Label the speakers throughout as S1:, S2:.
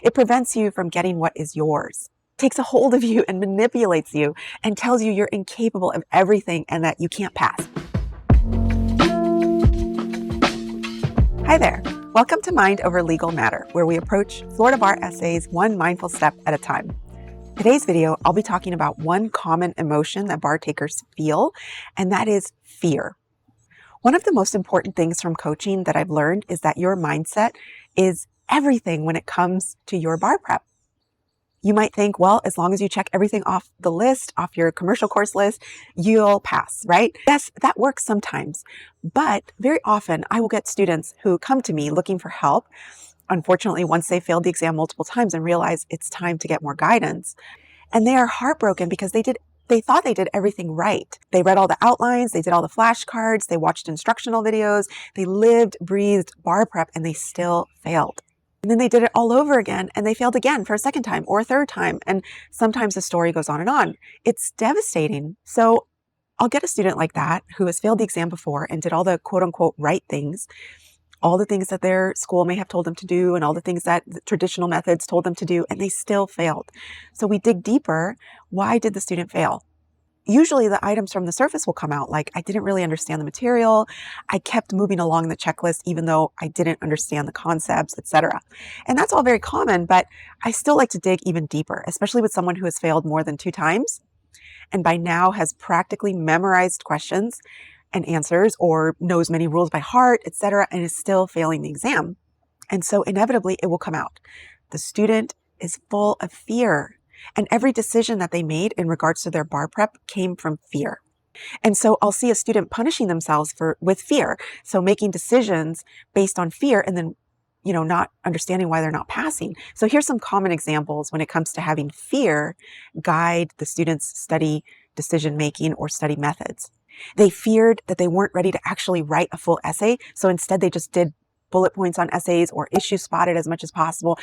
S1: It prevents you from getting what is yours, takes a hold of you and manipulates you and tells you you're incapable of everything and that you can't pass. Hi there. Welcome to Mind Over Legal Matter, where we approach Florida bar essays one mindful step at a time. Today's video, I'll be talking about one common emotion that bar takers feel, and that is fear. One of the most important things from coaching that I've learned is that your mindset is everything when it comes to your bar prep. You might think, well, as long as you check everything off the list, off your commercial course list, you'll pass, right? Yes, that works sometimes. But very often I will get students who come to me looking for help. Unfortunately, once they failed the exam multiple times and realize it's time to get more guidance, and they are heartbroken because they thought they did everything right. They read all the outlines, they did all the flashcards, they watched instructional videos, they lived, breathed bar prep, and they still failed. And then they did it all over again, and they failed again for a second time or a third time. And sometimes the story goes on and on. It's devastating. So I'll get a student like that who has failed the exam before and did all the quote unquote right things, all the things that their school may have told them to do and all the things that the traditional methods told them to do, and they still failed. So we dig deeper. Why did the student fail? Usually the items from the surface will come out like, I didn't really understand the material. I kept moving along the checklist even though I didn't understand the concepts, etc. And that's all very common, but I still like to dig even deeper, especially with someone who has failed more than 2 times and by now has practically memorized questions and answers or knows many rules by heart, etc., and is still failing the exam. And so inevitably it will come out. The student is full of fear, and every decision that they made in regards to their bar prep came from fear. And so I'll see a student punishing themselves with fear. So making decisions based on fear and then, not understanding why they're not passing. So here's some common examples when it comes to having fear guide the student's study decision making or study methods. They feared that they weren't ready to actually write a full essay. So instead they just did bullet points on essays or issue spotted as much as possible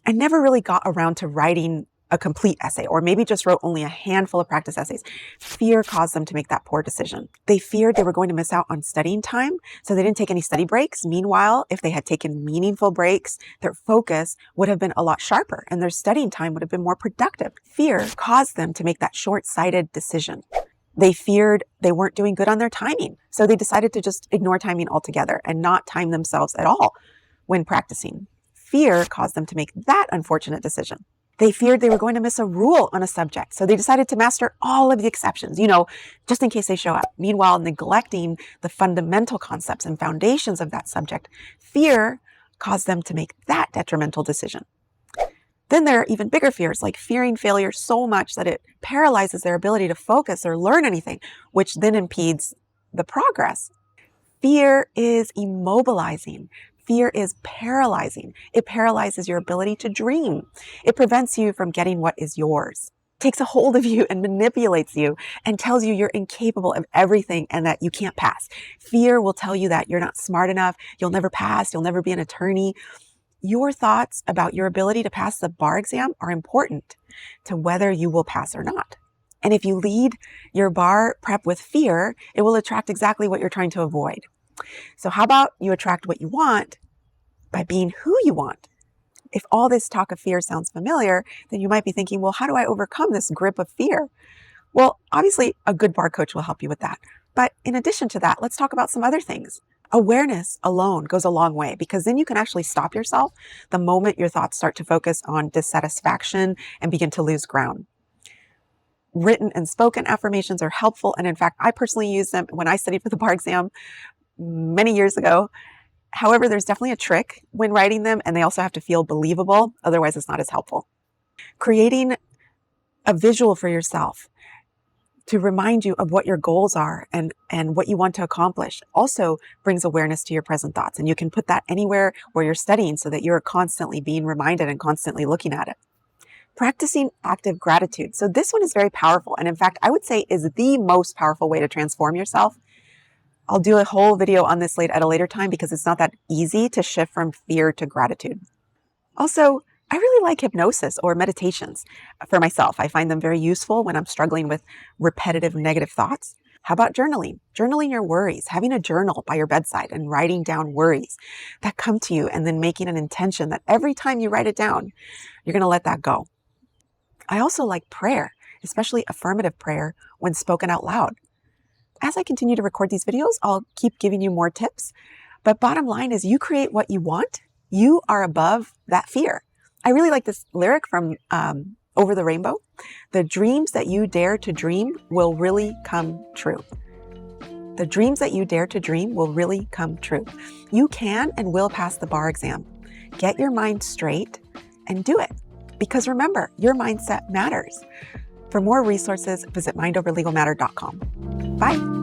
S1: and never really got around to writing a complete essay, or maybe just wrote only a handful of practice essays. Fear caused them to make that poor decision. They feared they were going to miss out on studying time, so they didn't take any study breaks. Meanwhile, if they had taken meaningful breaks, their focus would have been a lot sharper and their studying time would have been more productive. Fear caused them to make that short-sighted decision. They feared they weren't doing good on their timing, so they decided to just ignore timing altogether and not time themselves at all when practicing. Fear caused them to make that unfortunate decision. They feared they were going to miss a rule on a subject, so they decided to master all of the exceptions, just in case they show up. Meanwhile, neglecting the fundamental concepts and foundations of that subject, fear caused them to make that detrimental decision. Then there are even bigger fears, like fearing failure so much that it paralyzes their ability to focus or learn anything, which then impedes the progress. Fear is immobilizing. Fear is paralyzing. It paralyzes your ability to dream. It prevents you from getting what is yours, takes a hold of you and manipulates you and tells you you're incapable of everything and that you can't pass. Fear will tell you that you're not smart enough, you'll never pass, you'll never be an attorney. Your thoughts about your ability to pass the bar exam are important to whether you will pass or not. And if you lead your bar prep with fear, it will attract exactly what you're trying to avoid. So how about you attract what you want by being who you want? If all this talk of fear sounds familiar, then you might be thinking, well, how do I overcome this grip of fear? Well, obviously a good bar coach will help you with that. But in addition to that, let's talk about some other things. Awareness alone goes a long way because then you can actually stop yourself the moment your thoughts start to focus on dissatisfaction and begin to lose ground. Written and spoken affirmations are helpful. And in fact, I personally use them when I studied for the bar exam many years ago. However, there's definitely a trick when writing them, and they also have to feel believable. Otherwise, it's not as helpful. Creating a visual for yourself to remind you of what your goals are and what you want to accomplish also brings awareness to your present thoughts. And you can put that anywhere where you're studying so that you're constantly being reminded and constantly looking at it. Practicing active gratitude. So this one is very powerful. And in fact, I would say is the most powerful way to transform yourself. I'll do a whole video on this at a later time because it's not that easy to shift from fear to gratitude. Also, I really like hypnosis or meditations for myself. I find them very useful when I'm struggling with repetitive negative thoughts. How about journaling? Journaling your worries, having a journal by your bedside and writing down worries that come to you and then making an intention that every time you write it down, you're going to let that go. I also like prayer, especially affirmative prayer when spoken out loud. As I continue to record these videos, I'll keep giving you more tips. But bottom line is you create what you want. You are above that fear. I really like this lyric from Over the Rainbow. The dreams that you dare to dream will really come true. The dreams that you dare to dream will really come true. You can and will pass the bar exam. Get your mind straight and do it. Because remember, your mindset matters. For more resources, visit mindoverlegalmatter.com. Bye.